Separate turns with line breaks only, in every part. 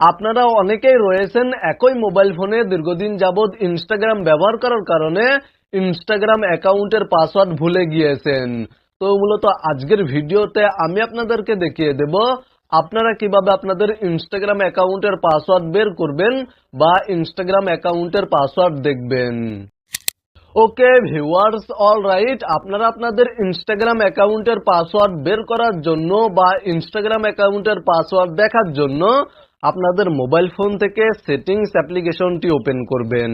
আপনারা অনেকেই রয়েছেন একই মোবাইল ফোনে দীর্ঘদিন যাবৎ ইনস্টাগ্রাম ব্যবহার করার কারণে ইনস্টাগ্রাম অ্যাকাউন্টের পাসওয়ার্ড ভুলে গিয়েছেন। তো মূলত আজকের ভিডিওতে আমি আপনাদেরকে দেখিয়ে দেব আপনারা কিভাবে আপনাদের ইনস্টাগ্রাম অ্যাকাউন্টের পাসওয়ার্ড বের করবেন বা ইনস্টাগ্রাম অ্যাকাউন্টের পাসওয়ার্ড দেখবেন। ওকে ভিউয়ার্স, অলরাইট, আপনারা আপনাদের ইনস্টাগ্রাম অ্যাকাউন্টের পাসওয়ার্ড বের করার জন্য বা ইনস্টাগ্রাম অ্যাকাউন্টের পাসওয়ার্ড দেখার জন্য আপনাদের মোবাইল ফোন থেকে সেটিংস অ্যাপ্লিকেশনটি ওপেন করবেন।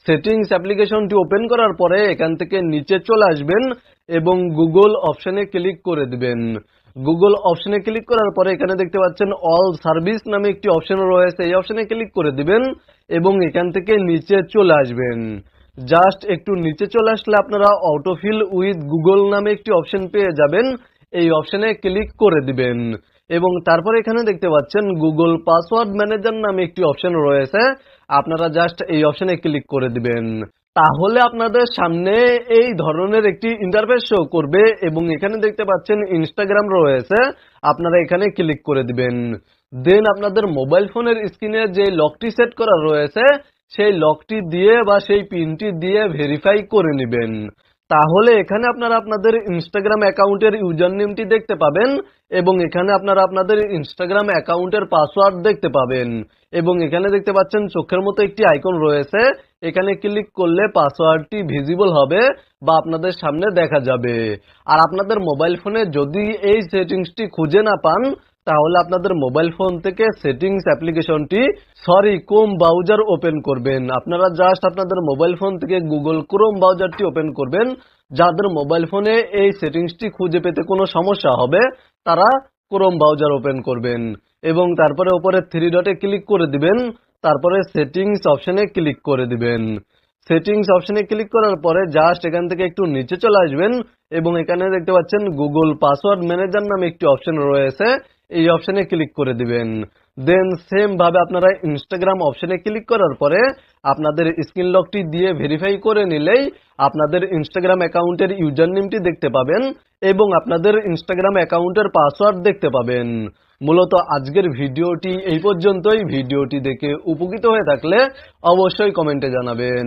সেটিংস অ্যাপ্লিকেশনটি ওপেন করার পরে এখান থেকে নিচে চলে আসবেন এবং গুগল অপশনে ক্লিক করে দিবেন। গুগল অপশনে ক্লিক করার পরে এখানে দেখতে পাচ্ছেন অল সার্ভিস নামে একটি অপশন রয়েছে, এই অপশনে ক্লিক করে দিবেন এবং এখান থেকে নিচে চলে আসবেন। জাস্ট একটু নিচে চলে আসলে আপনারা অটোফিল উইথ গুগল নামে একটি অপশন পেয়ে যাবেন, এই অপশনে ক্লিক করে দিবেন এবং তারপরে এখানে দেখতে পাচ্ছেন গুগল পাসওয়ার্ড ম্যানেজার নামে একটি অপশন রয়েছে, আপনারা জাস্ট এই অপশনে ক্লিক করে দিবেন। তাহলে আপনাদের সামনে এই ধরনের একটি ইন্টারফেস শো করবে এবং এখানে দেখতে পাচ্ছেন ইনস্টাগ্রাম রয়েছে, আপনারা এখানে ক্লিক করে দিবেন। দেন আপনাদের মোবাইল ফোনের স্ক্রিনে যে লকটি সেট করা রয়েছে সেই লকটি দিয়ে বা সেই পিনটি দিয়ে ভেরিফাই করে নেবেন। তাহলে এখানে আপনারা আপনাদের ইনস্টাগ্রাম অ্যাকাউন্টের ইউজার নেমটি দেখতে পাবেন এবং এখানে আপনারা আপনাদের ইনস্টাগ্রাম অ্যাকাউন্টের পাসওয়ার্ড দেখতে পাবেন এবং এখানে দেখতে পাচ্ছেন চোখের মতো একটি আইকন রয়েছে, এখানে ক্লিক করলে পাসওয়ার্ডটি ভিজিবল হবে বা আপনাদের সামনে দেখা যাবে। আর আপনাদের মোবাইল ফোনে যদি এই সেটিংসটি খুঁজে না পান তাহলে আপনাদের মোবাইল ফোন থেকে সেটিংস অ্যাপ্লিকেশনটি ক্রোম ব্রাউজার ওপেন করবেন। আপনারা জাস্ট আপনাদের মোবাইল ফোন থেকে গুগল ক্রোম ব্রাউজারটি ওপেন করবেন। যাদের মোবাইল ফোনে এই সেটিংসটি খুঁজে পেতে কোনো সমস্যা হবে তারা ক্রোম ব্রাউজার ওপেন করবেন এবং তারপরে উপরে থ্রি ডটে ক্লিক করে দিবেন, তারপরে সেটিংস অপশনে ক্লিক করে দিবেন। সেটিংস অপশনে ক্লিক করার পরে জাস্ট এখান থেকে একটু নিচে চলে আসবেন এবং এখানে দেখতে পাচ্ছেন গুগল পাসওয়ার্ড ম্যানেজার নামে একটি অপশন রয়েছে, এই অপশনে ক্লিক করে দিবেন। দেন সেম ভাবে আপনারা ইনস্টাগ্রাম অপশনে ক্লিক করার পরে আপনাদের স্ক্রিন লকটি দিয়ে ভেরিফাই করে নিলেই আপনাদের ইনস্টাগ্রাম অ্যাকাউন্টের ইউজার নেমটি দেখতে পাবেন এবং আপনাদের ইনস্টাগ্রাম অ্যাকাউন্টের পাসওয়ার্ড দেখতে পাবেন। মূলত আজকের ভিডিওটি এই পর্যন্তই। ভিডিওটি দেখে উপকৃত হয়ে থাকলে অবশ্যই কমেন্টে জানাবেন।